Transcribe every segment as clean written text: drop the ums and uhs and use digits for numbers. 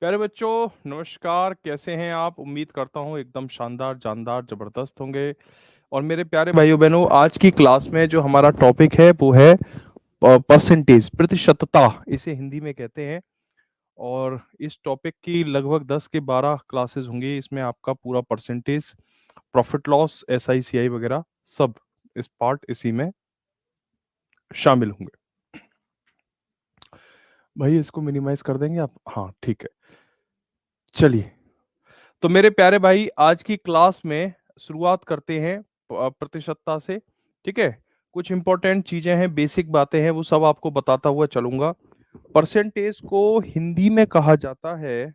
प्यारे बच्चों, नमस्कार। कैसे हैं आप? उम्मीद करता हूँ एकदम शानदार, जानदार, ज़बरदस्त होंगे। और मेरे प्यारे भाइयों-बहनों, आज की क्लास में जो हमारा टॉपिक है वो है परसेंटेज, प्रतिशतता इसे हिंदी में कहते हैं। और इस टॉपिक की लगभग 10 के 12 क्लासेस होंगी। इसमें आपका पूरा percentage, profit loss, SI, CI वगैरह सब इस पार्ट इसी में शामिल होंगे। भाई इसको मिनिमाइज़ कर देंगे आप? हाँ, ठीक है। चलिए। तो मेरे प्यारे भाई, आज की क्लास में शुरुआत करते हैं प्रतिशतता से। ठीक है? कुछ इंपॉर्टेंट चीजें हैं, बेसिक बातें हैं, वो सब आपको बताता हुआ चलूंगा। परसेंटेज को हिंदी में कहा जाता है,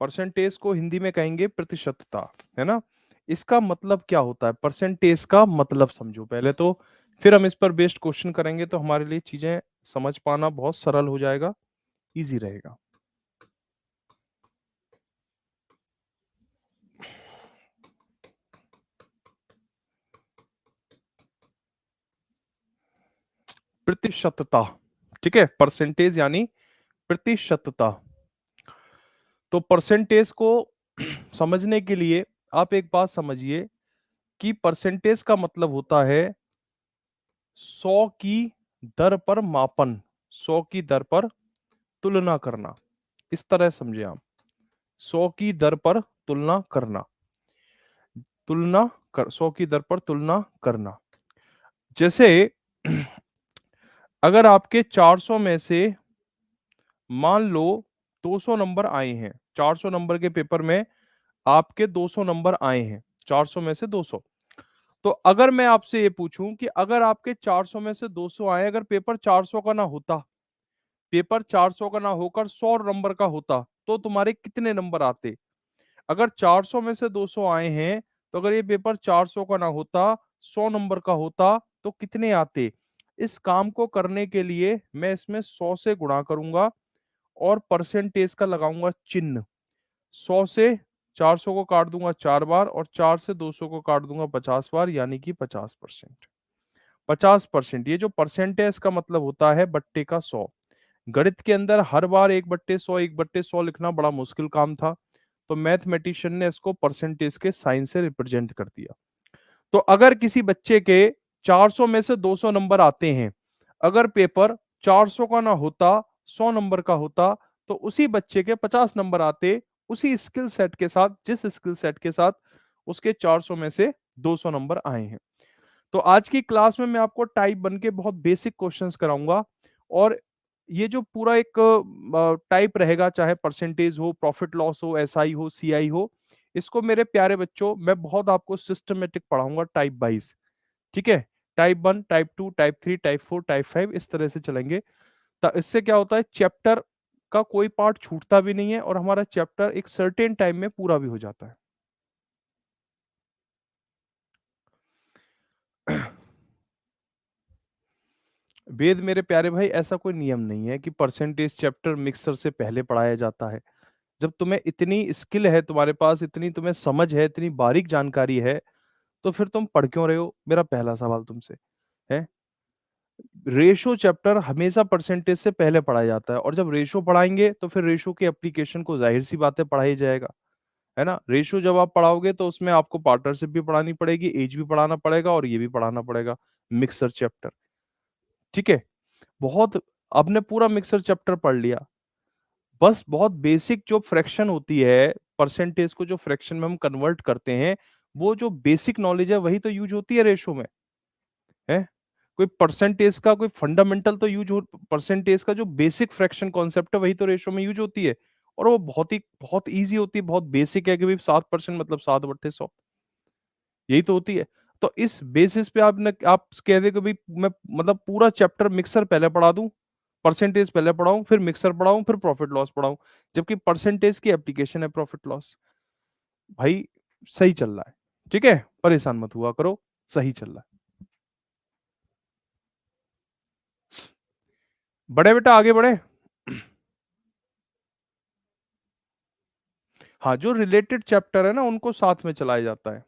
परसेंटेज को हिंदी में कहेंगे प्रतिशतता, है ना? इसका मतलब क्या होता है? परसेंटेज का मतलब समझो पहले तो, फिर हम इस पर बेस्ड क्वेश्चन करेंगे तो हमारे लिए चीजें समझ पाना बहुत सरल हो जाएगा, इजी रहेगा। प्रतिशतता, ठीक है? परसेंटेज यानी प्रतिशतता। तो परसेंटेज को समझने के लिए आप एक बात समझिए कि परसेंटेज का मतलब होता है 100 की दर पर मापन, 100 की दर पर तुलना करना। इस तरह समझे आप, 100 की दर पर तुलना करना, तुलना कर 100 की दर पर तुलना करना। जैसे अगर आपके 400 में से मान लो 200 नंबर आए हैं, 400 नंबर के पेपर में आपके 200 नंबर आए हैं, 400 में से 200। तो अगर मैं आपसे ये पूछूं कि अगर आपके 400 में से 200 आए, अगर पेपर 400 का ना होता, पेपर 400 का ना होकर 100 नंबर का होता, तो तुम्हारे कितने नंबर आते? अगर 400 में से 200 आए हैं, तो अगर ये पेपर 400 का ना होता, 100 नंबर का होता, तो कितने आते? इस काम को करने के लिए मैं इसमें 100 से गुणा करूंगा और परसेंटेज का लगाऊंगा चिन्ह। 100 से 400 को काट दूंगा 4 बार और 4 से 200 को काट दूंगा 50 बार, यानी कि 50%। 50%, ये जो परसेंट है इसका मतलब होता है बट्टे का 100। गणित के अंदर हर बार 1/100 1/100 लिखना बड़ा मुश्किल काम था, तो मैथमेटिशियन ने इसको परसेंटेज के साइन से रिप्रेजेंट कर दिया। तो अगर किसी बच्चे के 400 में से 200 नंबर आते हैं, अगर पेपर 400 का ना होता, 100 नंबर का होता, तो उसी बच्चे के 50 नंबर आते, उसी स्किल सेट के साथ, जिस स्किल सेट के साथ उसके 400 में से 200 नंबर आए हैं। तो आज की क्लास में मैं आपको टाइप 1 के बहुत बेसिक क्वेश्चंस कराऊंगा। और ये जो पूरा एक टाइप रहेगा, चाहे परसेंटेज हो, प्रॉफिट लॉस हो, एसआई हो, सीआई हो, इसको मेरे प्यारे बच्चों मैं बहुत आपको सिस्टमेटिक पढ़ाऊंगा, टाइप वाइज। ठीक है? Type 1, type 2, type 3, type 4, type 5, इस तरह से चलेंगे। तो इससे क्या होता है, चैप्टर का कोई पार्ट छूटता भी नहीं है और हमारा चैप्टर एक सर्टेन टाइम में पूरा भी हो जाता है। वेद मेरे प्यारे भाई, ऐसा कोई नियम नहीं है कि परसेंटेज चैप्टर मिक्सर से पहले पढ़ाया जाता है। जब तुम्हें इतनी स्किल है, तुम्हारे पास इतनी तुम्हें समझ है, इतनी बारीक जानकारी है, तो फिर तुम पढ़ क्यों रहे हो? मेरा पहला सवाल तुमसे है। रेशो चैप्टर हमेशा परसेंटेज से पहले पढ़ाया जाता है, और जब रेशो पढ़ाएंगे तो फिर रेशो के एप्लीकेशन को जाहिर सी बातें पढ़ाई जाएगा, है ना? रेशो जब आप पढ़ाओगे तो उसमें आपको पार्टनरशिप भी पढ़ानी पड़ेगी, एज भी पढ़ाना पड़ेगा और ये भी पढ़ाना पड़ेगा, मिक्सर चैप्टर। ठीक है? बहुत, आपने पूरा मिक्सर चैप्टर पढ़ लिया, बस बहुत बेसिक जो फ्रैक्शन होती है, परसेंटेज को जो फ्रैक्शन में हम कन्वर्ट करते हैं, वो जो बेसिक नॉलेज है वही तो यूज होती है रेशो में, है? कोई परसेंटेज का कोई फंडामेंटल तो यूज हो, परसेंटेज का जो बेसिक फ्रैक्शन कॉन्सेप्ट है वही तो रेशो में यूज होती है। और वो बहुत ईजी होती है, बहुत बेसिक है कि भाई 7% मतलब 7/100, यही तो होती है। तो इस बेसिस पे आपने आप कह दे कि भाई मैं मतलब पूरा चैप्टर मिक्सर पहले पढ़ा दूं, परसेंटेज पहले पढ़ाऊं, फिर मिक्सर पढ़ाऊं, फिर प्रॉफिट लॉस पढ़ाऊं, जबकि परसेंटेज की एप्लीकेशन है प्रॉफिट लॉस। भाई सही चल रहा है, ठीक है? परेशान मत हुआ करो, सही चल रहा है। बड़े बेटा आगे बढ़े। हाँ, जो रिलेटेड चैप्टर है ना उनको साथ में चलाया जाता है।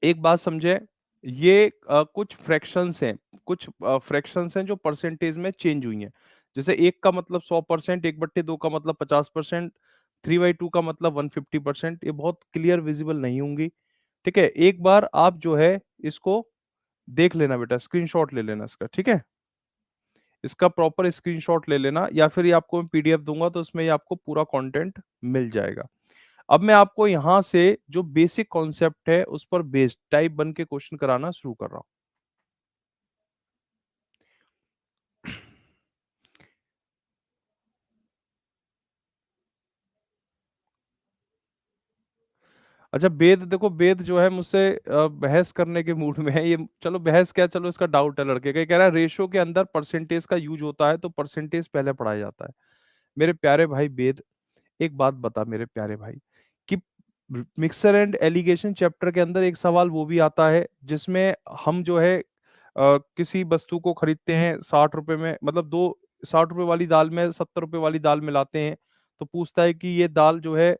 एक बात समझे, ये कुछ फ्रैक्शंस हैं, कुछ फ्रैक्शंस हैं जो परसेंटेज में चेंज हुई हैं। जैसे 1 का मतलब 100%, 1/2 का मतलब 50%, 3/2 का मतलब 150%, ये बहुत क्लियर विजिबल नहीं होंगी। ठीक है? एक बार आप जो है इसको देख लेना बेटा, स्क्रीनशॉट ले लेना इसका, ठीक है? इसका प्रॉपर स्क्रीनशॉट ले लेना, या फिर ये आपको मैं पीडीएफ दूँगा तो उसमें ये आपको पूरा कंटेंट मिल जाएगा। अब मैं आपको यहाँ से जो बेसिक कॉन्सेप्ट है उस पर बेस्ड टाइप 1 के क्वेश्चन कराना शुरू कर रहा हूँ। अच्छा, वेद देखो, वेद जो है मुझसे बहस करने के मूड में है ये। चलो बहस क्या, चलो इसका डाउट है लड़के का। ये कह रहा है रेशो के अंदर परसेंटेज का यूज होता है तो परसेंटेज पहले पढ़ाया जाता है। मेरे प्यारे भाई वेद, एक बात बता मेरे प्यारे भाई, कि मिक्सर एंड एलिगेशन चैप्टर के अंदर एक सवाल वो भी आता है जिसमें हम जो है किसी वस्तु को खरीदते हैं 60 रुपए में, मतलब दो 60 रुपए वाली दाल में 70 रुपए वाली दाल मिलाते हैं। तो पूछता है कि ये दाल जो है,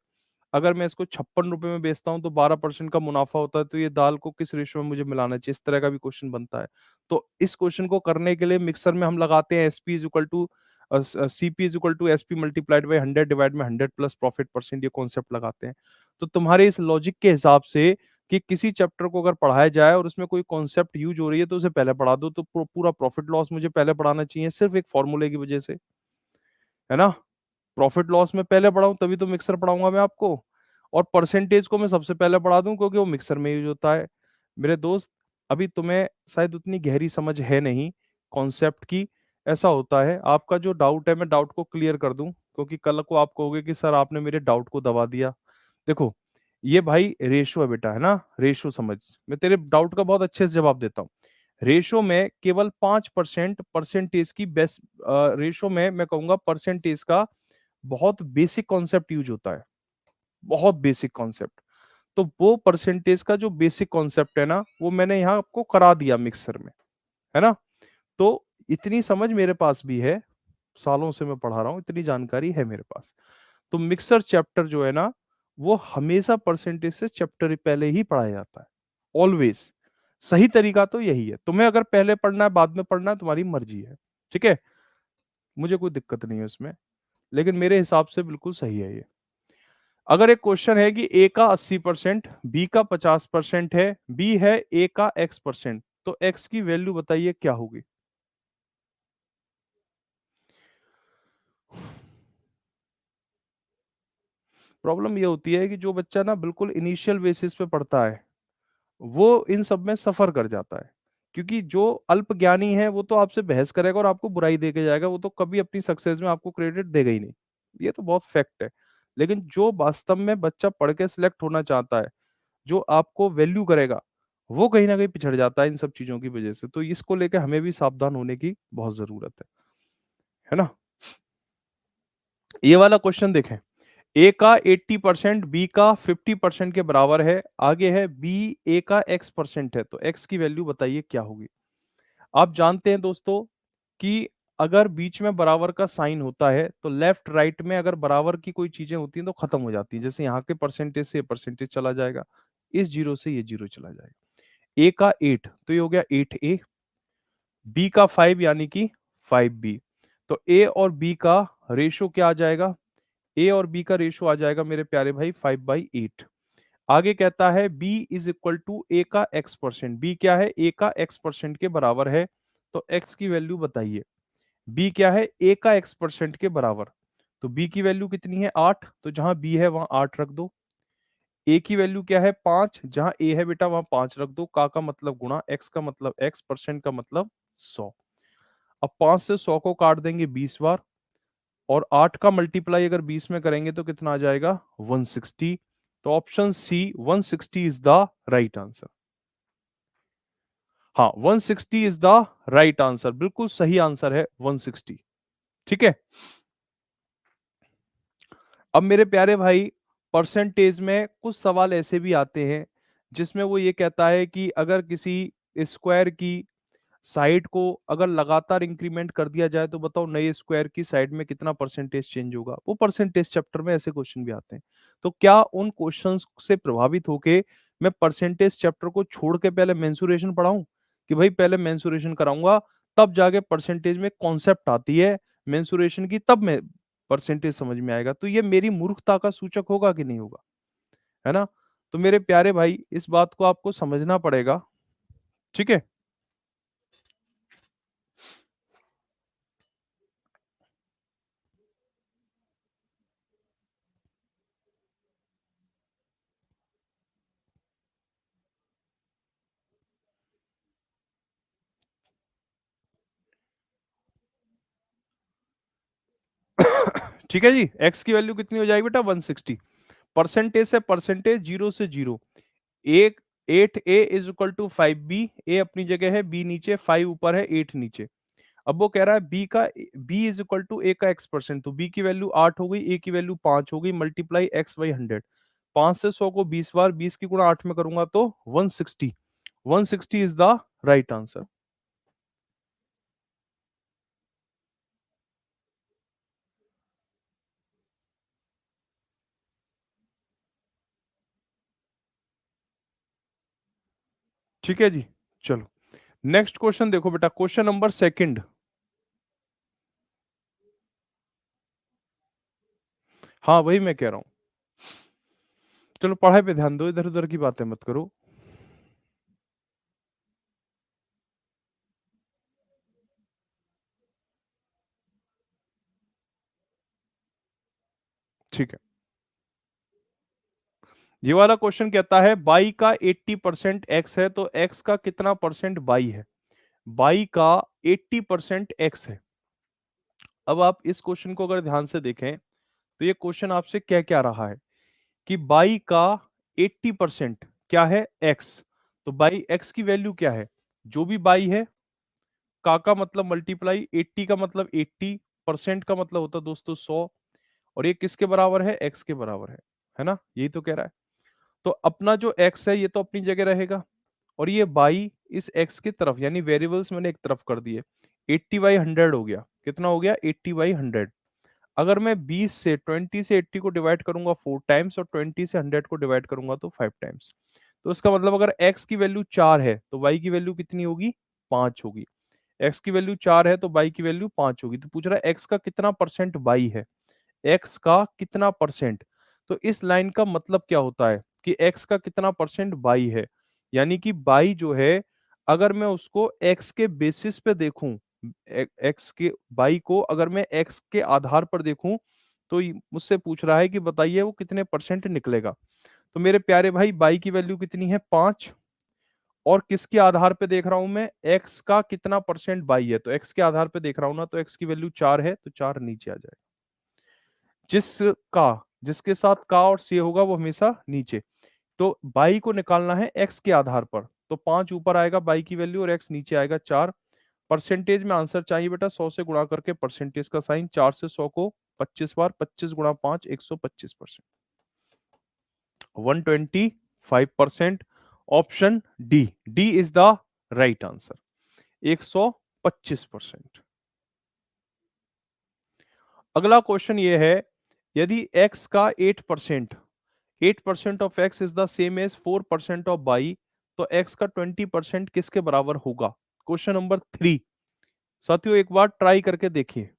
अगर मैं इसको 56 रुपए में बेचता हूँ तो 12% का मुनाफा होता है, तो ये दाल को किस रेशो में मुझे मिलाना चाहिए? इस तरह का भी क्वेश्चन बनता है। तो इस क्वेश्चन को करने के लिए मिक्सर में हम लगाते हैं SP is equal to CP is equal to SP multiplied by 100 divide में 100 प्लस प्रॉफिट परसेंट, ये कॉन्सेप्ट लगाते हैं। तो तुम्हारे इस लॉजिक के हिसाब से कि किसी चैप्टर को अगर पढ़ाया जाए और उसमें कोई कॉन्सेप्ट यूज हो रही है तो उसे पहले पढ़ा दो, तो पूरा प्रॉफिट लॉस मुझे पहले पढ़ाना चाहिए सिर्फ एक फॉर्मूले की वजह से, है ना? प्रॉफिट लॉस में पहले पढ़ाऊँ तभी तो मिक्सर पढ़ाऊँगा मैं आपको। और परसेंटेज को मैं सबसे पहले पढ़ा दूँ क्योंकि वो मिक्सर में यूज़ होता है। मेरे दोस्त, अभी तुम्हें शायद उतनी गहरी समझ है नहीं कॉन्सेप्ट की। ऐसा होता है, आपका जो डाउट है मैं डाउट को क्लियर कर दूँ, क्योंकि कल को आप कहोगे कि सर आपने मेरे डाउट को दबा दिया। देखो, ये भाई रेशो है बेटा, है ना? रेशो समझ। मैं तेरे डाउट का बहुत अच्छे से जवाब देता हूँ। रेशो में केवल 5% परसेंटेज की बेस रेशो में मैं कहूँगा परसेंटेज का बहुत बेसिक कॉन्सेप्ट यूज होता है, बहुत बेसिक कॉन्सेप्ट। तो वो परसेंटेज का जो बेसिक कॉन्सेप्ट है ना, वो मैंने यहाँ आपको करा दिया मिक्सर में, है ना? तो इतनी समझ मेरे पास भी है, सालों से मैं पढ़ा रहा हूँ, इतनी जानकारी है मेरे पास। तो मिक्सर चैप्टर जो है ना, वो हमेशा परसेंटेज से चैप्टर पहले ही पढ़ाया जाता है, ऑलवेज। सही तरीका तो यही है। तुम्हें अगर पहले पढ़ना है बाद में पढ़ना है, तुम्हारी मर्जी है, ठीक है? मुझे कोई दिक्कत नहीं है उसमें, लेकिन मेरे हिसाब से बिल्कुल सही है ये। अगर एक क्वेश्चन है कि ए का 80%, बी का 50% है, बी है ए का x%, तो x की वैल्यू बताइए क्या होगी? प्रॉब्लम ये होती है कि जो बच्चा ना बिल्कुल इनिशियल बेसिस पे पढ़ता है, वो इन सब में सफर कर जाता है। क्योंकि जो अल्प ज्ञानी है वो तो आपसे बहस करेगा और आपको बुराई दे के जाएगा, वो तो कभी अपनी सक्सेस में आपको क्रेडिट देगा ही नहीं। ये तो बहुत फैक्ट है। लेकिन जो वास्तव में बच्चा पढ़ के सिलेक्ट होना चाहता है, जो आपको वैल्यू करेगा, वो कहीं न कहीं पिछड़ जाता है इन सब चीज़ों की वजह से। तो इसको लेके हमें भी सावधान होने की बहुत ज़रूरत है ना? ये वाला क्वेश्चन देखें, ए का 80%, बी का 50% के बराबर है। आगे है बी ए का x% है, तो x की वैल्यू बताइए क्या होगी? आप जानते हैं दोस्तों कि अगर बीच में बराबर का साइन होता है, तो लेफ्ट राइट में अगर बराबर की कोई चीज़ें होती हैं तो खत्म हो जाती हैं। जैसे यहाँ के परसेंटेज से ये परसेंटेज चला जाएगा, इस 0 से ये 0 चला जाएगा। ए का 8 तो ये हो गया 8a, बी का 5 यानी कि 5b। तो ए और बी का रेशो क्या आ जाएगा? ए और बी का रेशो आ जाएगा मेरे प्यारे भाई 5/8। आगे कहता है b इज इक्वल टू ए का x%। b क्या है? a का x% के बराबर है। तो x की वैल्यू बताइए। b क्या है? a का x% के बराबर। तो b की वैल्यू कितनी है? 8। तो जहां b है वहां 8 रख दो। a की वैल्यू क्या है? 5। जहां a है बेटा वहां 5 रख दो। का मतलब गुणा, x का मतलब x, परसेंट का मतलब 100। अब 5 से 100 को काट देंगे 20 बार, और 8 का मल्टीप्लाई अगर 20 में करेंगे तो कितना आ जाएगा? 160। तो option C 160 is the right answer. हाँ, 160 इज द राइट आंसर, बिल्कुल सही आंसर है 160। ठीक है? अब मेरे प्यारे भाई, परसेंटेज में कुछ सवाल ऐसे भी आते हैं जिसमें वो ये कहता है कि अगर किसी स्क्वायर की साइड को अगर लगातार इंक्रीमेंट कर दिया जाए तो बताओ नए स्क्वायर की साइड में कितना परसेंटेज चेंज होगा? वो परसेंटेज चैप्टर में ऐसे क्वेश्चन भी आते हैं। तो क्या उन क्वेश्चंस से प्रभावित होके मैं परसेंटेज चैप्टर को छोड़ के पहले मेंसुरेशन पढ़ाऊं, कि भाई पहले मेंसुरेशन कराऊंगा, तब जाके परसेंटेज में कॉन्सेप्ट आती है मेंसुरेशन की, तब मैं परसेंटेज समझ में आएगा। तो ये मेरी मूर्खता का सूचक होगा कि नहीं होगा, है ना? तो मेरे प्यारे भाई, इस बात को आपको समझना पड़ेगा। ठीक है। ठीक है जी, एक्स की वैल्यू कितनी हो जाएगी बेटा? 160। परसेंटेज से परसेंटेज, जीरो से जीरो। एक 8a is equal to 5b, ए अपनी जगह है, b नीचे, 5 ऊपर है, 8 नीचे। अब वो कह रहा है b is equal to a का x%, तो b की वैल्यू 8 हो गई, a की वैल्यू 5 हो गई, मल्टीप्लाई x बाई 100। 5 से 100 को 20 बार, 20 की गुणा 8 में करूंगा तो 160। 160 इज द राइट आंसर। ठीक है जी, चलो नेक्स्ट क्वेश्चन देखो बेटा, क्वेश्चन नंबर सेकंड। हाँ वही मैं कह रहा हूँ। चलो पढ़ाई पे ध्यान दो, इधर उधर की बातें मत करो। ठीक है। ये वाला क्वेश्चन कहता है बाई का 80% एक्स है, तो एक्स का कितना परसेंट बाई है? बाई का 80% एक्स है। अब आप इस क्वेश्चन को अगर ध्यान से देखें, तो ये क्वेश्चन आपसे क्या क्या रहा है कि बाई का 80% क्या है? एक्स। तो बाई एक्स की वैल्यू क्या है? जो भी बाई है, का मतलब मल्टीप्लाई 80 का मतलब 80, परसेंट का मतलब होता है दोस्तों 100, और ये किसके बराबर है? एक्स के बराबर है ना? यही तो कह रहा है। तो अपना जो एक्स है ये तो अपनी जगह रहेगा, और ये बाई इस एक्स की तरफ, यानी वेरिएबल्स मैंने एक तरफ कर दिए। 80/100 हो गया, कितना हो गया? 80/100। अगर मैं 20 से 20 से 80 को डिवाइड करूंगा 4 टाइम्स, और 20 से 100 को डिवाइड करूंगा तो 5 टाइम्स, तो इसका मतलब अगर x की वैल्यू 4 है तो y की वैल्यू कितनी होगी? 5 होगी। x की वैल्यू 4 है तो y की वैल्यू 5 होगी। तो पूछ रहा है x का कितना परसेंट y है, x का कितना परसेंट। तो इस लाइन का मतलब क्या होता है कि x का कितना परसेंट y है, यानी कि y जो है, अगर मैं उसको x के बेसिस पे देखूं, x के y को अगर मैं x के आधार पर देखूं, तो मुझसे पूछ रहा है कि बताइए वो कितने परसेंट निकलेगा। तो मेरे प्यारे भाई, y की वैल्यू कितनी है? 5। और किसके आधार पे देख रहा हूं मैं? x का कितना परसेंट y है, तो x के आधार पे देख रहा हूं ना, तो x की वैल्यू 4 है, तो 4 नीचे आ जाएगा। जिसका जिसके साथ का और से होगा वो हमेशा नीचे। तो बाई को निकालना है एक्स के आधार पर, तो 5 ऊपर आएगा बाई की वैल्यू, और एक्स नीचे आएगा 4। परसेंटेज में आंसर चाहिए बेटा, 100 से गुणा करके परसेंटेज का साइन, 4 से 100 को 25 बार, 25 गुणा 5 125%। 125%। Option D, D is the right answer, 125%। अगला क्वेश्चन ये है, यदि x का 8%, 8% of x is the same as 4% of y, तो x का 20% किसके बराबर होगा? Question number 3। साथियों एक बार ट्राई करके देखिए।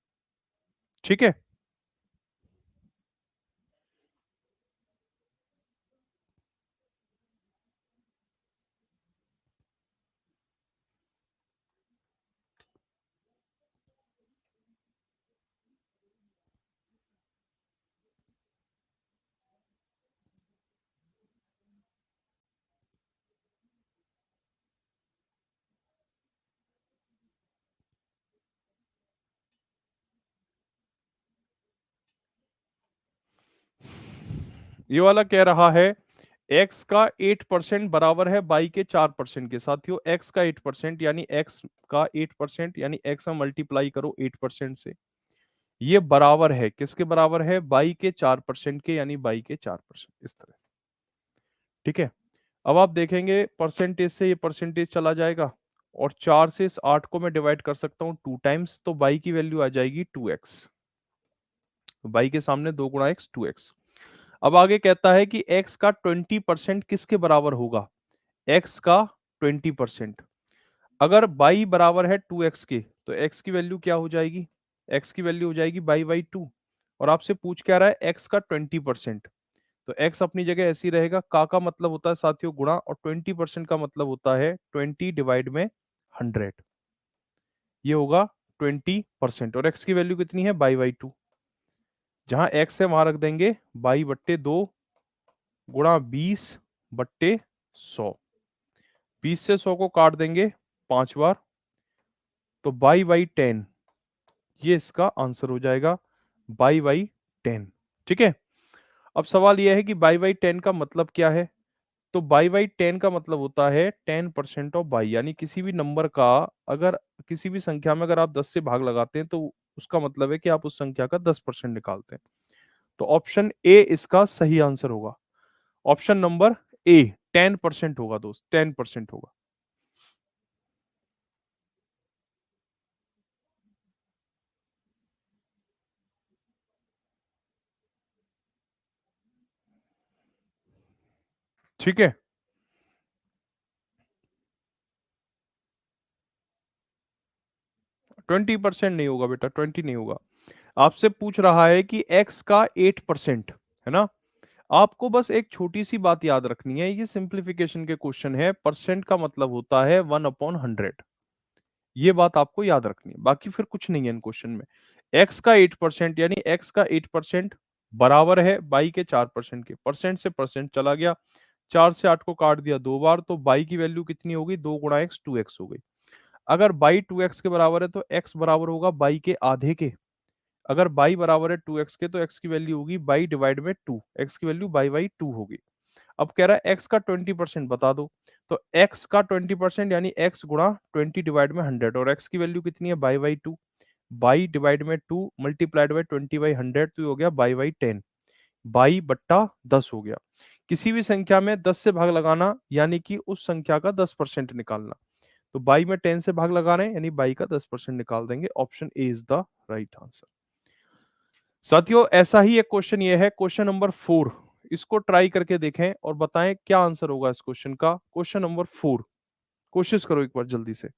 ठीक है। ये वाला कह रहा है x का 8% बराबर है y के 4% के। साथियों x का 8% यानी x का 8% यानी x में मल्टीप्लाई करो 8% से, ये बराबर है किसके? बराबर है y के 4% के, यानी y के 4%, इस तरह। ठीक है। अब आप देखेंगे परसेंटेज से ये परसेंटेज चला जाएगा, और 4 से इस 8 को मैं डिवाइड कर सकता हूँ 2 टाइम्स, तो y की वैल्यू आ जाएगी 2x। y के सामने 2 गुणा x, 2x। अब आगे कहता है कि x का 20% किसके बराबर होगा? x का 20%। अगर y बराबर है 2x के, तो x की वैल्यू क्या हो जाएगी? x की वैल्यू हो जाएगी y बाई 2। और आपसे पूछ क्या रहा है? x का 20%। तो x अपनी जगह ऐसे ही रहेगा। का मतलब होता है साथियों गुणा, और 20% का मतलब होता है 20 डिवाइड में 100। ये होगा 20%, और x की वैल्यू कितनी है? By by 2। जहां x है वहां रख देंगे बाई बट्टे 2 गुणा 20/100। 20 से 100 को काट देंगे 5 बार, तो बाई 10। ये इसका आंसर हो जाएगा, बाई 10। ठीक है। अब सवाल यह है कि बाई 10 का मतलब क्या है? तो बाई 10 का मतलब होता है 10% ऑफ बाई, यानी किसी भी नंबर का, अगर किसी भी संख्या में अगर आप 10 से भाग लगाते हैं तो उसका मतलब है कि आप उस संख्या का 10% निकालते हैं। तो ऑप्शन ए इसका सही आंसर होगा। ऑप्शन नंबर ए 10% होगा दोस्त, 10% होगा। ठीक है। 20% नहीं होगा बेटा, 20 नहीं होगा। आपसे पूछ रहा है कि x का 8%, है ना? आपको बस एक छोटी सी बात याद रखनी है, ये सिंप्लीफिकेशन के क्वेश्चन है, परसेंट का मतलब होता है 1/100। ये बात आपको याद रखनी है, बाकी फिर कुछ नहीं है इन क्वेश्चन में। x का 8%, यानी x का 8% बराबर है बाई के 4% के। परसेंट से परसेंट चला गया, 4 से 8 को काट दिया 2 बार, तो बाई की वैल्यू कितनी होगी? 2 गुणा एक्स, 2x हो गई। अगर बाई 2x के बराबर है तो x बराबर होगा बाई के आधे के। अगर बाई बराबर है 2x के, तो x की वैल्यू होगी बाई डिवाइड में 2, x की वैल्यू बाई 2 होगी। अब कह रहा है x का 20% बता दो। तो x का 20% यानी x गुणा 20 डिवाइड में 100, और x की वैल्यू कितनी है? बाई 2। बाई डिवाइड में 2 मल्टीप्लाइड बाई 20/100, तो ये हो गया बाई 10। बाई बट्टा 10 हो गया। किसी भी संख्या में 10 से भाग लगाना यानी कि उस संख्या का 10% निकालना। तो बाई में 10 से भाग लगा रहे हैं, यानी बाई का 10% निकाल देंगे। Option A is the right answer. साथियों ऐसा ही एक क्वेश्चन ये है, क्वेश्चन नंबर 4। इसको ट्राई करके देखें और बताएं क्या आंसर होगा इस क्वेश्चन का। क्वेश्चन नंबर 4, कोशिश करो एक बार जल्दी से।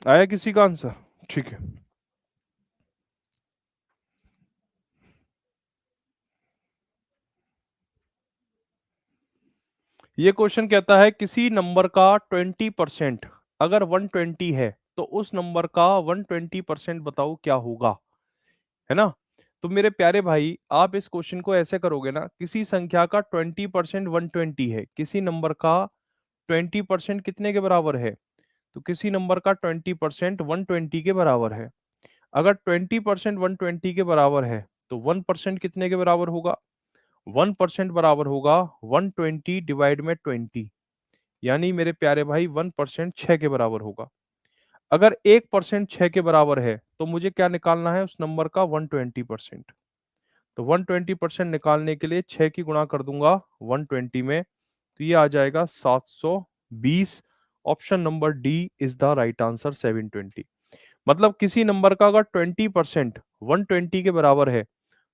आया किसी का आंसर? ठीक है। ये क्वेश्चन कहता है किसी नंबर का 20% अगर 120 है, तो उस नंबर का 120% बताओ क्या होगा, है ना? तो मेरे प्यारे भाई, आप इस क्वेश्चन को ऐसे करोगे ना, किसी संख्या का 20% 120 है, किसी नंबर का 20% कितने के बराबर है? तो किसी नंबर का 20% 120 के बराबर है। अगर 20% 120 के बराबर है, तो 1% कितने के बराबर होगा? 1% बराबर होगा 120 डिवाइड में 20, यानी मेरे प्यारे भाई 1% 6 के बराबर होगा। अगर 1% 6 के बराबर है, तो मुझे क्या निकालना है? उस नंबर का 120%। तो 120% निकालने के लिए 6 की गुणा कर दूंगा 120 में, तो ये आ जाएगा 720। Option number D is the right answer, 720। मतलब किसी नंबर का अगर 20% 120 के बराबर है,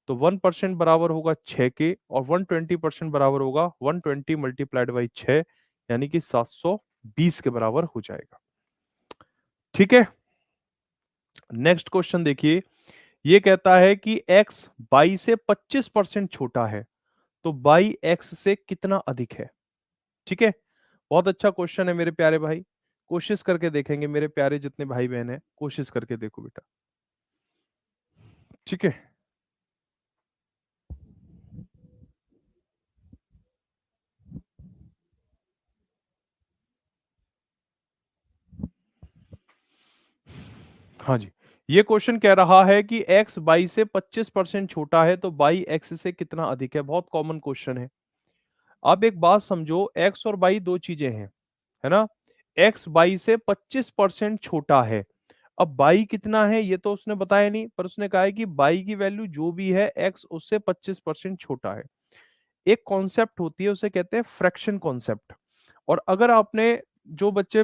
तो 1% बराबर होगा 6 के, और 120% बराबर होगा 120 मल्टीप्लाइड बाई 6, यानी कि 720 के बराबर हो जाएगा। ठीक है। नेक्स्ट क्वेश्चन देखिए। ये कहता है कि x बाई से 25% छोटा है, तो बाई x से कितना अधिक है? ठीक है। बहुत अच्छा क्वेश्चन है मेरे प्यारे भाई। कोशिश करके देखेंगे मेरे प्यारे जितने भाई बहन हैं, कोशिश करके देखो बेटा। ठीक है। हाँ जी। ये क्वेश्चन कह रहा है कि x y से 25% छोटा है तो y x से कितना अधिक है। बहुत कॉमन क्वेश्चन है। अब एक बात समझो, x और y दो चीजें हैं, है ना। x y से 25% छोटा है। अब y कितना है ये तो उसने बताया नहीं, पर उसने कहा है कि y की वैल्यू जो भी है x उससे 25% छोटा है। एक कॉन्सेप्ट होती है उसे कहते हैं फ्रैक्शन कॉन्सेप्ट। और अगर आपने, जो बच्चे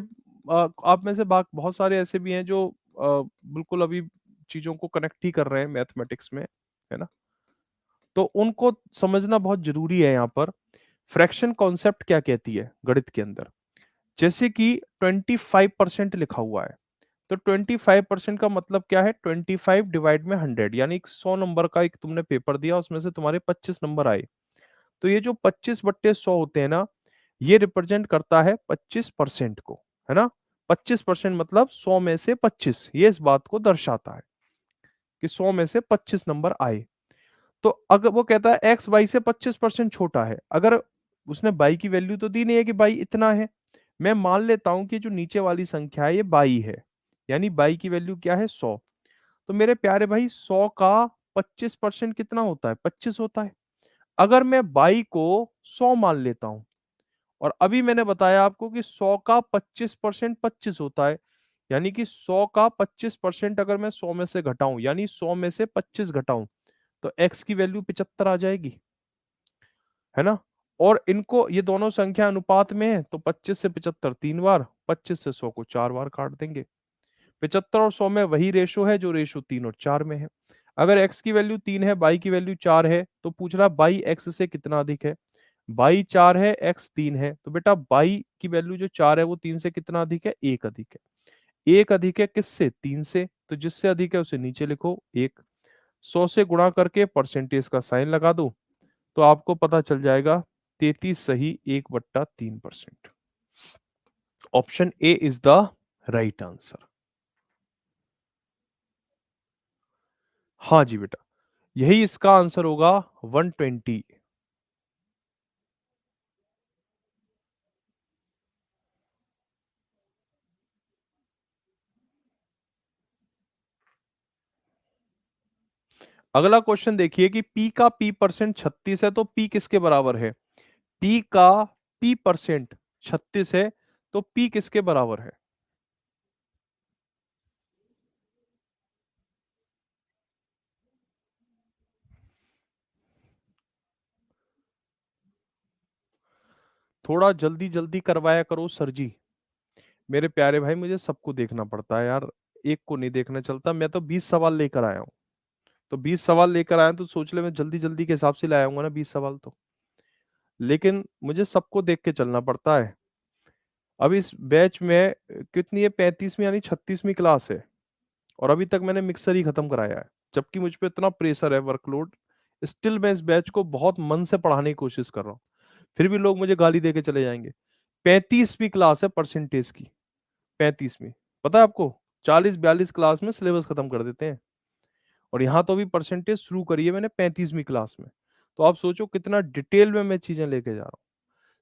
आप में से बहुत सारे ऐसे भी हैं जो बिल्कुल अभी चीजों को कनेक्ट ही कर रहे हैं मैथमेटिक्स में, है ना, तो उनको समझना बहुत जरूरी है यहाँ पर। फ्रैक्शन कॉन्सेप्ट क्या कहती है गणित के अंदर। जैसे कि 25% लिखा हुआ है, तो 25% का मतलब क्या है, 25 डिवाइड में 100, यानी 100 नंबर का एक तुमने पेपर दिया, उसमें से तुम्हारे 25 नंबर आए। तो ये जो 25/100 होते हैं ना, ये रिप्रेजेंट करता है 25% को, है ना। 25% मतलब 100 में से 25, ये इस बात को दर्शाता है कि 100 में से 25 नंबर आए। तो अगर वो कहता है एक्स वाई से 25% छोटा है, अगर उसने बाई की वैल्यू तो दी नहीं है कि बाई इतना है, मैं मान लेता हूं कि जो नीचे वाली संख्या है ये बाई है, यानी बाई की वैल्यू क्या है, 100। तो मेरे प्यारे भाई 100 का 25% कितना होता है, 25 होता है। अगर मैं बाई को 100 मान लेता हूं, और अभी मैंने बताया आपको कि 100 का 25% 25 होता है, यानी कि 100 का 25% अगर मैं 100 में से घटाऊं, यानी 100 में से 25 घटाऊं, तो x की वैल्यू 75 आ जाएगी, है ना। और इनको, ये दोनों संख्या अनुपात में है, तो 25 से 75 तीन बार, 25 से 100 को चार बार काट देंगे। 75 और 100 में वही रेशो है जो रेशो 3 और 4 में है। अगर x की वैल्यू 3 है, बाई की वैल्यू 4 है, तो पूछ रहा बाई x से कितना अधिक है। बाई 4 है, x 3 है, तो बेटा बाई की वैल्यू जो 4 है वो 3 से कितना अधिक है, 1 अधिक है। 1 अधिक है किससे, 3 से, तो जिससे अधिक है उसे नीचे लिखो 1। 100 से गुणा करके परसेंटेज का साइन लगा दो, तो आपको पता चल जाएगा 33 सही 1/3%। Option A is the right answer. हाँ जी बेटा, यही इसका आंसर होगा, 120। अगला क्वेश्चन देखिए कि p का p% 36 है, तो p किसके बराबर है। p का p% 36 है, तो p किसके बराबर है। थोड़ा जल्दी जल्दी करवाया करो सर जी। मेरे प्यारे भाई, मुझे सबको देखना पड़ता है यार, एक को नहीं देखना चलता। मैं तो 20 सवाल लेकर आया हूँ, तो 20 सवाल लेकर आया हूं, तो सोच ले मैं जल्दी जल्दी के हिसाब से लाया हूँ ना 20 सवाल तो। लेकिन मुझे सबको देख के चलना पड़ता है। अब इस बैच में कितनी है, 35वीं यानी 36वीं क्लास है, और अभी तक मैंने मिक्सर ही खत्म कराया है, जबकि मुझ पे इतना प्रेशर है, वर्कलोड। स्टिल मैं इस बैच को बहुत मन से पढ़ाने की कोशिश कर रहा हूँ, फिर भी लोग मुझे गाली दे के चले जाएंगे। 35वीं क्लास है परसेंटेज की, 35वीं। पता है आपको, 40-42 क्लास में सिलेबस खत्म कर देते हैं, और यहाँ तो अभी परसेंटेज शुरू करी है मैंने 35वीं क्लास में। तो आप सोचो कितना डिटेल में मैं चीजें लेके जा रहा हूँ।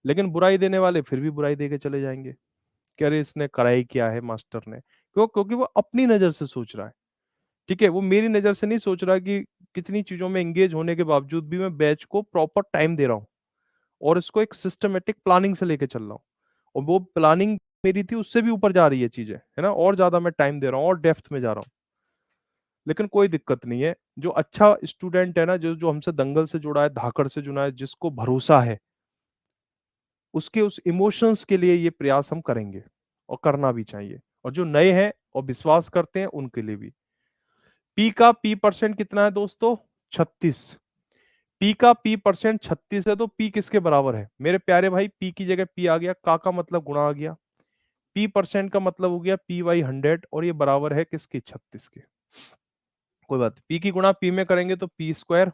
लेकिन बुराई देने वाले फिर भी बुराई दे के चले जाएंगे कि अरे इसने कराई क्या है मास्टर ने, क्योंकि वो अपनी नजर से सोच रहा है। ठीक है, वो मेरी नजर से नहीं सोच रहा कि कितनी चीजों में एंगेज होने के बावजूद भी मैं बैच को प्रॉपर टाइम दे रहा हूँ, और इसको एक सिस्टमेटिक प्लानिंग से लेके चल रहा हूँ। और वो प्लानिंग मेरी थी उससे भी ऊपर जा रही है चीजें, है ना, और ज्यादा मैं टाइम दे रहा हूँ और डेप्थ में जा रहा हूँ। लेकिन कोई दिक्कत नहीं है, जो अच्छा स्टूडेंट है ना, जो जो हमसे दंगल से जुड़ा है, धाकड़ से जुड़ा है, जिसको भरोसा है, उसके उस इमोशंस के लिए ये प्रयास हम करेंगे, और करना भी चाहिए। और जो नए हैं और विश्वास करते हैं उनके लिए भी। पी का p% कितना है दोस्तों, 36। पी का p% 36 है, तो p किसके बराबर है मेरे प्यारे भाई, p की जगह p आ गया, का मतलब गुणा आ गया, p% का मतलब हो गया p/100, और ये बराबर है किसके, 36 के। कोई बात नहीं, p की गुणा p में करेंगे तो p²,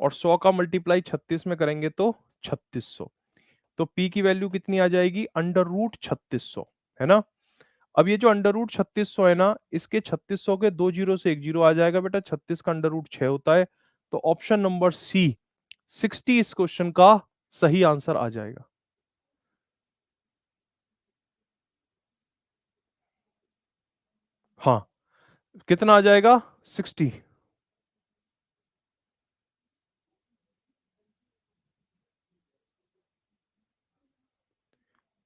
और 100 का मल्टीप्लाई 36 में करेंगे तो 3600। तो p की वैल्यू कितनी आ जाएगी, √3600, है ना। अब ये जो √3600 है ना, इसके 3600 के दो जीरो से एक जीरो आ जाएगा बेटा, 36 का √6 होता है। तो ऑप्शन नंबर सी 60 इस क्वेश्चन का सही आंसर आ जाएगा। हाँ, कितना आ जाएगा 60।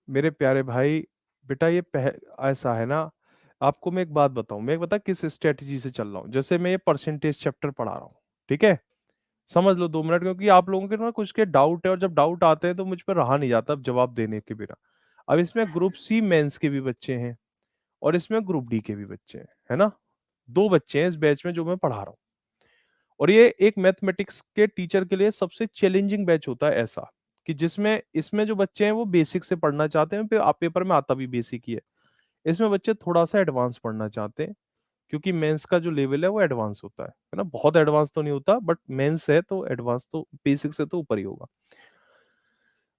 मेरे प्यारे भाई, बेटा ये ऐसा है ना, आपको मैं एक बात बताऊं, मैं एक बता किस स्ट्रेटजी से चल रहा हूँ। जैसे मैं ये परसेंटेज चैप्टर पढ़ा रहा हूँ, ठीक है, समझ लो 2 मिनट, क्योंकि आप लोगों के ना कुछ के डाउट है, और जब डाउट आते हैं तो मुझ पर रहा नहीं जाता अब जवाब देने के बिना। अब इसमें ग्रुप सी मेंस के भी बच्चे हैं, और इसमें ग्रुप डी के भी बच्चे हैं, है ना। 2 बच्चे हैं इस बैच में जो मैं पढ़ा रहा हूँ, और ये एक मैथमेटिक्स के टीचर के लिए सबसे चैलेंजिंग बैच होता है ऐसा, कि जिसमें इसमें जो बच्चे हैं वो बेसिक से पढ़ना चाहते हैं, पेपर में आता भी बेसिक ही है। इसमें बच्चे थोड़ा सा एडवांस पढ़ना चाहते हैं, क्योंकि मेंस का जो लेवल है वो एडवांस होता है ना, बहुत एडवांस तो नहीं होता, बट मेंस है तो एडवांस तो बेसिक से तो ऊपर ही होगा।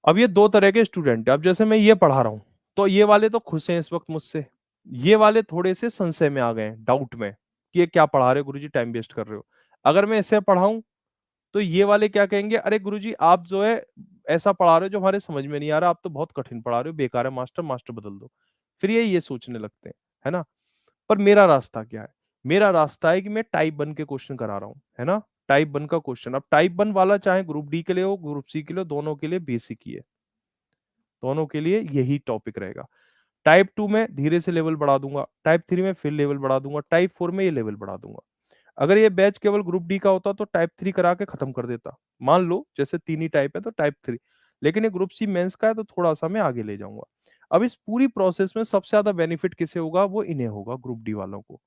अब ये 2 तरह के स्टूडेंट है। अब जैसे मैं ये पढ़ा रहा हूँ, तो ये वाले तो खुश हैं इस वक्त मुझसे, ये वाले थोड़े से संशय में आ गए हैं, डाउट में, कि ये क्या पढ़ा रहे हो गुरुजी, टाइम वेस्ट कर रहे हो। अगर मैं ऐसे पढ़ाऊं तो ये वाले क्या कहेंगे, अरे गुरुजी आप जो है ऐसा पढ़ा रहे हो जो हमारे समझ में नहीं आ रहा, आप तो बहुत कठिन पढ़ा रहे हो, बेकार है मास्टर, मास्टर बदल दो। फिर ये सोचने लगते हैं, है ना। पर मेरा रास्ता क्या है, मेरा रास्ता है कि मैं टाइप 1 के क्वेश्चन करा रहा हूँ, है ना। टाइप 1 का क्वेश्चन, अब टाइप 1 वाला चाहे ग्रुप डी के लिए हो, ग्रुप सी के लिए हो, दोनों के लिए बेसिक ही है, दोनों के लिए यही टॉपिक रहेगा। टाइप 2 में धीरे से लेवल बढ़ा दूंगा, टाइप 3 में फिर लेवल बढ़ा दूंगा, टाइप 4 में ये लेवल बढ़ा दूंगा। अगर ये बैच केवल ग्रुप डी का होता तो टाइप 3 करा के खत्म कर देता, मान लो जैसे 3 ही टाइप है तो टाइप 3, लेकिन ये ग्रुप सी मेंस का है तो थोड़ा सा मैं आगे ले जाऊंगा। अब इस पूरी प्रोसेस में सबसे ज्यादा बेनिफिट किसे होगा, वो इन्हें होगा, ग्रुप डी वालों को,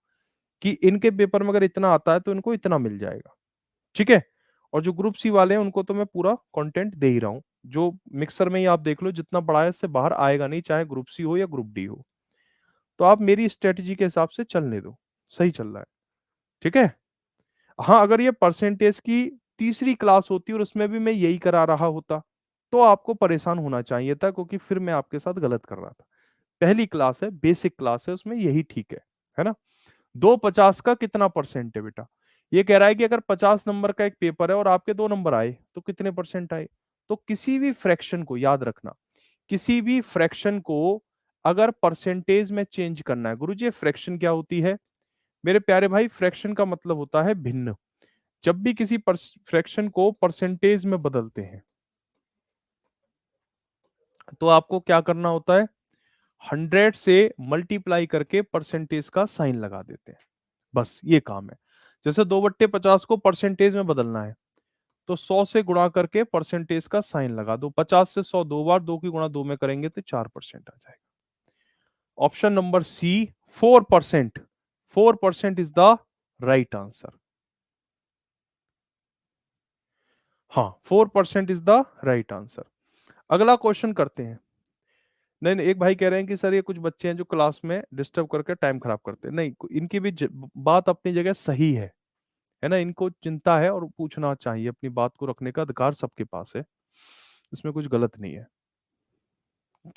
कि इनके पेपर में अगर इतना आता है तो इनको इतना मिल जाएगा, ठीक है। और जो ग्रुप सी वाले हैं उनको तो मैं पूरा कंटेंट दे ही रहा हूँ, जो मिक्सर में ही आप देख लो, जितना बड़ा है इससे बाहर आएगा नहीं, चाहे ग्रुप सी हो या ग्रुप डी हो। तो आप मेरी स्ट्रेटजी के हिसाब से चलने दो, सही चल रहा है, ठीक है। हाँ, अगर ये परसेंटेज की तीसरी क्लास होती और उसमें भी मैं यही करा रहा होता तो आपको परेशान होना चाहिए था, क्योंकि फिर मैं आपके साथ गलत कर रहा था। पहली क्लास है, बेसिक क्लास है, उसमें यही ठीक है ना। 250 का कितना परसेंट है बेटा, ये कह रहा है कि अगर 50 नंबर का एक पेपर है और आपके 2 नंबर आए तो कितने परसेंट आए। तो किसी भी फ्रैक्शन को याद रखना, किसी भी फ्रैक्शन को अगर परसेंटेज में चेंज करना है, गुरुजी फ्रैक्शन क्या होती है मेरे प्यारे भाई, फ्रैक्शन का मतलब होता है भिन्न। जब भी किसी फ्रैक्शन को परसेंटेज में बदलते हैं तो आपको क्या करना होता है, 100 से मल्टीप्लाई करके परसेंटेज का साइन लगा देते हैं, बस ये काम है। जैसे 2/50 को परसेंटेज में बदलना है तो 100 से गुणा करके परसेंटेज का साइन लगा दो, 50 से 100 2 बार, 2 की गुणा 2 में करेंगे तो 4% आ जाएगा। Option number C, 4%, 4% is the right answer. हाँ, 4% इज द राइट आंसर। अगला क्वेश्चन करते हैं। नहीं नहीं, एक भाई कह रहे हैं कि सर ये कुछ बच्चे हैं जो क्लास में डिस्टर्ब करके टाइम खराब करते हैं, नहीं, इनकी भी बात अपनी जगह सही है ना, इनको चिंता है और पूछना चाहिए, अपनी बात को रखने का अधिकार सबके पास है, इसमें कुछ गलत नहीं है,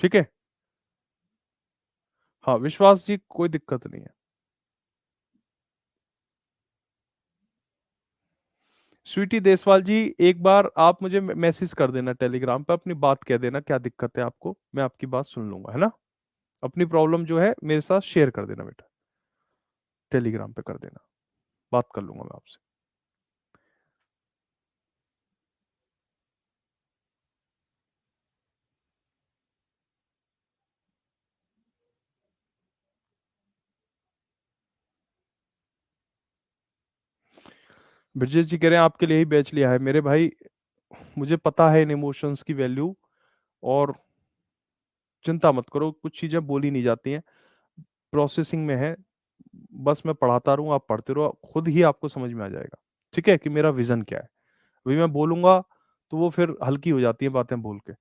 ठीक है। हाँ विश्वास जी, कोई दिक्कत नहीं है। स्वीटी देसवाल जी, एक बार आप मुझे मैसेज कर देना टेलीग्राम पे, अपनी बात कह देना क्या दिक्कत है आपको, मैं आपकी बात सुन लूंगा, है ना। अपनी प्रॉब्लम जो है मेरे साथ शेयर कर देना बेटा, टेलीग्राम पे कर देना, बात कर लूंगा मैं आपसे। ब्रजेश जी कह रहे हैं आपके लिए ही बेच लिया है मेरे भाई, मुझे पता है इन इमोशंस की वैल्यू, और चिंता मत करो, कुछ चीजें बोली नहीं जाती हैं, प्रोसेसिंग में है, बस मैं पढ़ाता रहूँ, आप पढ़ते रहो, खुद ही आपको समझ में आ जाएगा, ठीक है, कि मेरा विजन क्या है। अभी मैं बोलूंगा तो वो फिर हल्की हो जाती है बातें बोल के।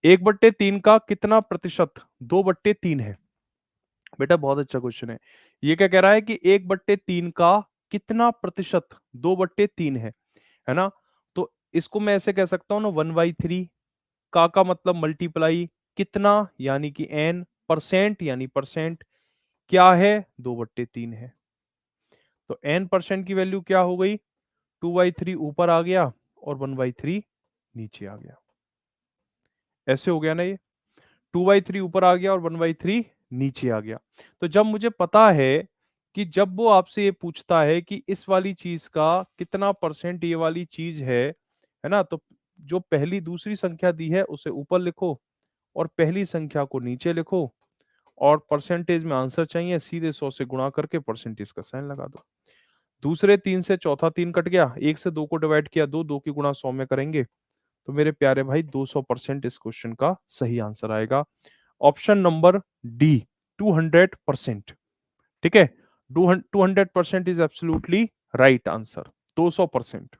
1/3 का कितना प्रतिशत 2/3 है, बेटा बहुत अच्छा क्वेश्चन है। ये क्या कह रहा है कि 1/3 का कितना प्रतिशत 2/3 है ना। तो इसको मैं ऐसे कह सकता हूँ ना, 1/3, का मतलब मल्टीप्लाई कितना यानी कि n, परसेंट यानी परसेंट, क्या है 2/3 है, तो n% की वैल्यू क्या हो गई, 2/3 ऊपर आ गया और 1/3 नीचे आ गया, ऐसे हो गया ना ये, 2/3 ऊपर आ गया और 1/3 नीचे आ गया। तो जब मुझे पता है कि जब वो आपसे ये पूछता है कि इस वाली चीज का कितना परसेंट ये वाली चीज है ना, तो जो पहली दूसरी संख्या दी है उसे ऊपर लिखो और पहली संख्या को नीचे लिखो, और परसेंटेज में आंसर चाहिए, सीधे 100 से गुणा करके परसेंटेज का साइन लगा दो। दूसरे 3 से चौथा 3 कट गया, 1 से 2 को डिवाइड किया, 2 2 की गुणा 100 में करेंगे, तो मेरे प्यारे भाई 200% इस क्वेश्चन का सही आंसर आएगा। Option number D, 200%। ठीक है, 200% is absolutely right answer, 200%।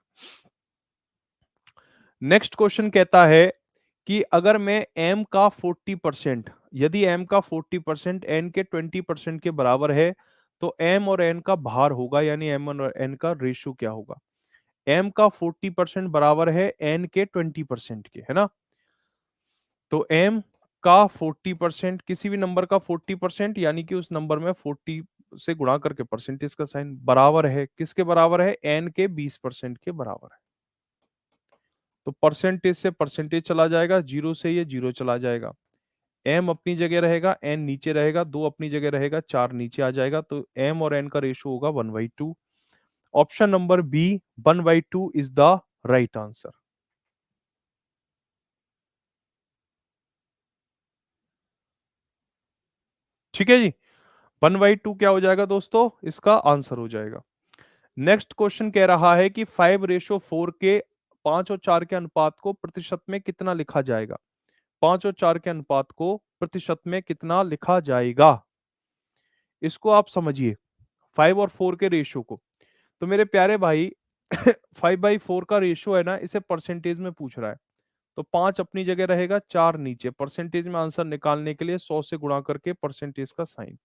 Next question कहता है कि अगर मैं m का 40%, यदि m का 40% n के 20% के बराबर है, तो m और n का भार होगा, यानी m और n का रेशियो क्या होगा। m का 40% बराबर है n के 20% के, है ना। तो m का 40%, किसी भी नंबर का 40%, यानी कि उस नंबर में 40 से गुणा करके परसेंटेज का साइन, बराबर है किसके बराबर है, n के 20% के बराबर है। तो परसेंटेज से परसेंटेज चला जाएगा, जीरो से ये जीरो चला जाएगा, m अपनी जगह रहेगा, n नीचे रहेगा, 2 अपनी जगह रहेगा, 4 नीचे आ जाएगा, तो m और n का रेशियो होगा 1/2। Option number B, 1/2 is the right answer. ठीक है जी, 1/2 क्या हो जाएगा दोस्तों, इसका आंसर हो जाएगा। नेक्स्ट क्वेश्चन कह रहा है कि 5:4 के 5 और 4 के अनुपात को प्रतिशत में कितना लिखा जाएगा। 5 और 4 के अनुपात को प्रतिशत में कितना लिखा जाएगा, इसको आप समझिए, 5 और 4 के रेशियो को। तो मेरे प्यारे भाई 5/4 का रेशियो है ना, इसे परसेंटेज में पूछ रहा है, तो 5 अपनी जगह रहेगा, 4 नीचे, परसेंटेज में आंसर निकालने के लिए 100 से गुणा करके परसेंटेज का साइन,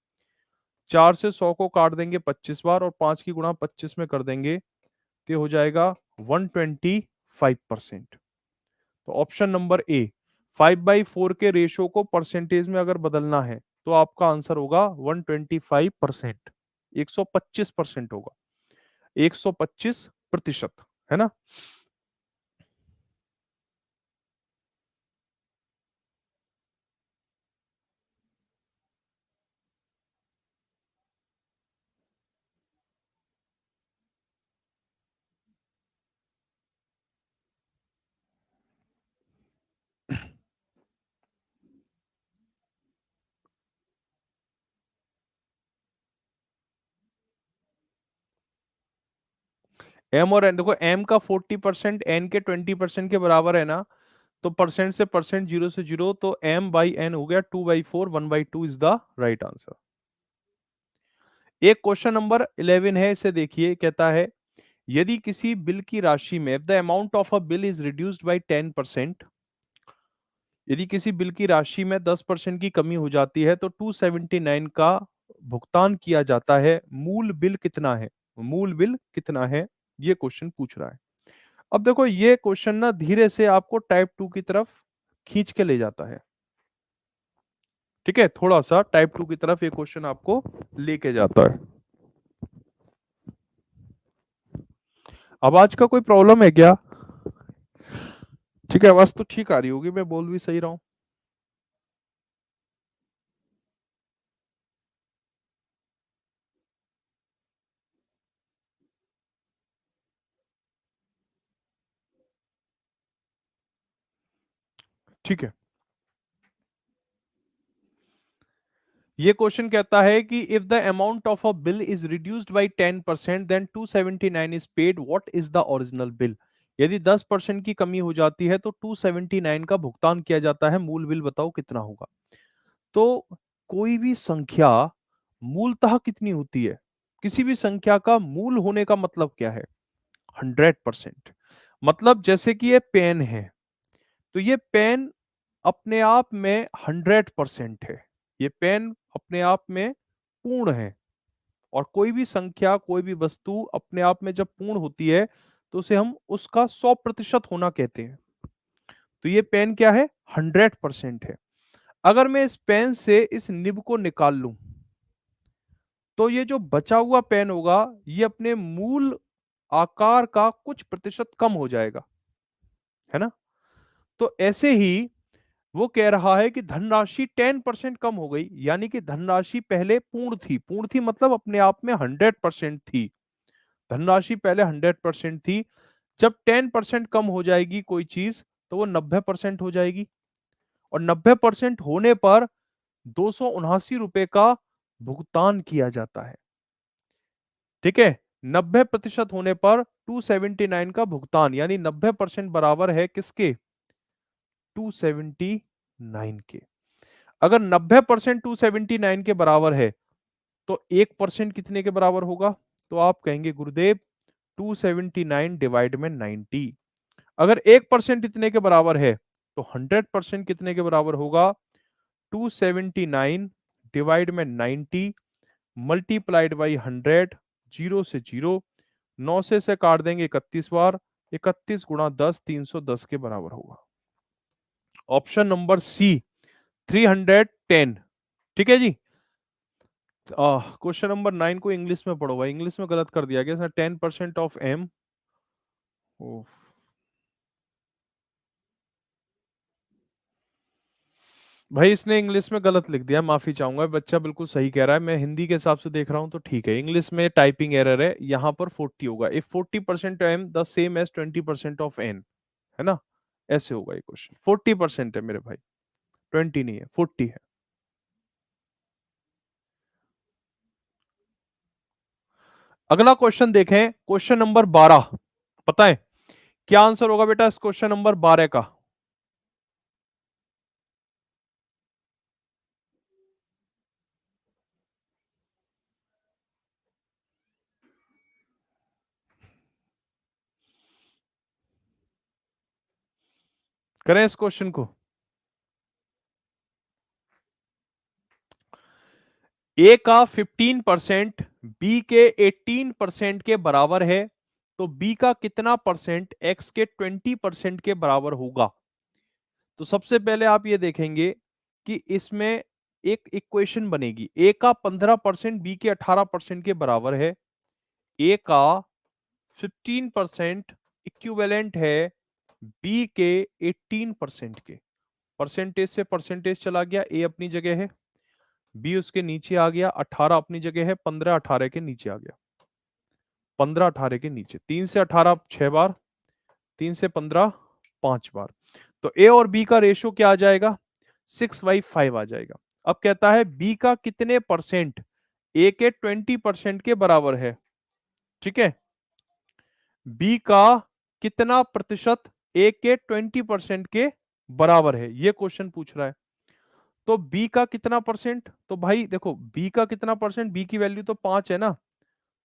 4 से 100 को काट देंगे 25 बार और 5 की गुणा 25 में कर देंगे, तो ये हो जाएगा 125%। तो ऑप्शन नंबर ए, 5/4 के रेशियो को परसेंटेज में अगर बदलना है तो आपका आंसर होगा 125%, 125% होगा, 125%, है ना। एम और एन, देखो एम का 40% एन के 20% के बराबर है ना, तो परसेंट से परसेंट, जीरो से जीरो, तो एम बाई एन हो गया 2/4, 1/2 इज द राइट आंसर। एक क्वेश्चन नंबर 11 है, इसे देखिए, कहता है यदि किसी बिल की राशि में the amount of a bill is reduced by 10%, यदि किसी बिल की राशि में 10% की कमी हो जाती है तो 279 का भुगतान किया जाता है, मूल बिल कितना है, मूल बिल कितना है, ये क्वेश्चन पूछ रहा है। अब देखो ये क्वेश्चन ना धीरे से आपको टाइप 2 की तरफ खींच के ले जाता है। ठीक है, थोड़ा सा टाइप 2 की तरफ ये क्वेश्चन आपको लेके जाता है। आवाज का कोई प्रॉब्लम है क्या? ठीक है, आवाज तो ठीक आ रही होगी, मैं बोल भी सही रहा हूँ। ठीक है, ये क्वेश्चन कहता है कि if the amount of a bill is reduced by 10% then 279 is paid, what is the original bill. यदि 10% की कमी हो जाती है तो 279 का भुगतान किया जाता है, मूल बिल बताओ कितना होगा। तो कोई भी संख्या मूलतः कितनी होती है, किसी भी संख्या का मूल होने का मतलब क्या है, 100%। मतलब जैसे कि ये पेन है, तो ये पेन अपने आप में 100% है, ये पेन अपने आप में पूर्ण है। और कोई भी संख्या, कोई भी वस्तु अपने आप में जब पूर्ण होती है तो उसे हम उसका 100% होना कहते हैं। तो ये पेन क्या है, 100% है। अगर मैं इस पेन से इस निब को निकाल लूं, तो ये जो बचा हुआ पेन होगा ये अपने मूल आकार का कुछ प्रतिशत कम हो जाएगा, है ना। तो ऐसे ही वो कह रहा है कि धनराशि 10% कम हो गई, यानी कि धनराशि पहले पूर्ण थी मतलब अपने आप में 100% थी। धनराशि पहले 100% थी, जब 10% कम हो जाएगी कोई चीज तो वो 90% हो जाएगी, और 90% होने पर 279 रुपए का भुगतान किया जाता है। ठीक है, 90% होने पर 279 का भुगतान, यानी 90% बराबर है किसके? 279 के। अगर 90% 279 के बराबर है तो 1% कितने के बराबर होगा? तो आप कहेंगे गुरुदेव 279 डिवाइड में 90। अगर 1% इतने के बराबर है तो 100% कितने के बराबर होगा? 279 डिवाइड में 90 मल्टीप्लाइड बाई 100, जीरो से जीरो, 9 से काट देंगे 31 बार, 31 गुणा 10 310 के बराबर होगा। Option number C 310। ठीक है जी। क्वेश्चन नंबर 9 को इंग्लिश में पढ़ो भाई, इंग्लिश में गलत कर दिया गया। 10% ऑफ एम, भाई इसने इंग्लिश में गलत लिख दिया, माफी चाहूंगा। बच्चा बिल्कुल सही कह रहा है, मैं हिंदी के हिसाब से देख रहा हूं तो ठीक है। इंग्लिश में टाइपिंग एरर है, यहाँ पर 40 होगा। If 40% M the same as 20% of N, है ना, ऐसे होगा ये क्वेश्चन। 40% है मेरे भाई, 20 नहीं है, 40 है। अगला क्वेश्चन देखें, क्वेश्चन नंबर 12। पता है क्या आंसर होगा बेटा इस क्वेश्चन नंबर 12 का? करें इस क्वेश्चन को। ए का 15% बी के 18% के बराबर है, तो बी का कितना परसेंट एक्स के 20% के बराबर होगा? तो सबसे पहले आप ये देखेंगे कि इसमें एक इक्वेशन बनेगी। ए का 15% बी के 18% के बराबर है, ए का 15% इक्विवेलेंट है बी के 18% के। परसेंटेज से परसेंटेज चला गया, ए अपनी जगह है, बी उसके नीचे आ गया, 18 अपनी जगह है, 15 18 के नीचे आ गया। 15 18 के नीचे, 3 से 18 6 बार, 3 से 15 5 बार। तो ए और बी का रेशियो क्या आ जाएगा? 6/5 आ जाएगा। अब कहता है बी का कितने परसेंट ए के 20% के बराबर है। ठीक है, बी का कितना प्रतिशत ए के 20% के बराबर है, ये क्वेश्चन पूछ रहा है। तो बी का कितना परसेंट, तो भाई देखो बी का कितना परसेंट, बी की वैल्यू तो 5 है ना,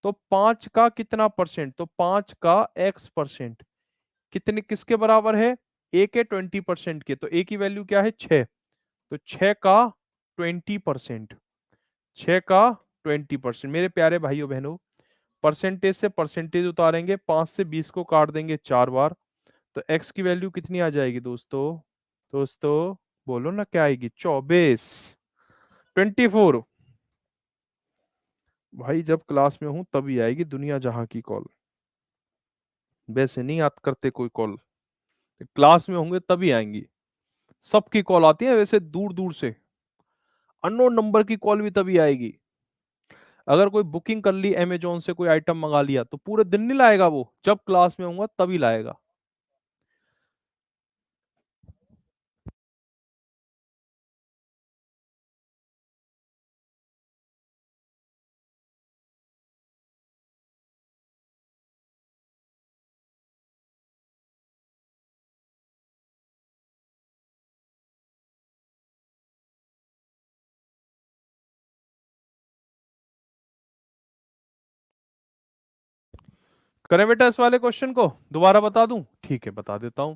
तो 5 का कितना परसेंट, तो 5 का एक्स परसेंट कितने किसके बराबर है? ए के 20% के। तो ए की वैल्यू क्या है? 6, तो 6 का 20%, 6 का 20%। मेरे प्यारे भाइयों बहनों, परसेंटेज से परसेंटेज उतारेंगे, 5 से 20 को काट देंगे 4 बार, तो एक्स की वैल्यू कितनी आ जाएगी दोस्तों? दोस्तों बोलो ना क्या आएगी? 24, 24। भाई जब क्लास में हूं तभी आएगी दुनिया जहां की कॉल, वैसे नहीं याद करते कोई कॉल, क्लास में होंगे तभी आएंगी। सबकी कॉल आती है वैसे दूर दूर से, अननोन नंबर की कॉल भी तभी आएगी। अगर कोई बुकिंग कर ली अमेजोन से, कोई आइटम मंगा लिया, तो पूरे दिन नहीं लाएगा वो, जब क्लास में होऊंगा तभी लाएगा। करें बेटा इस वाले क्वेश्चन को, दोबारा बता दूं? ठीक है बता देता हूं।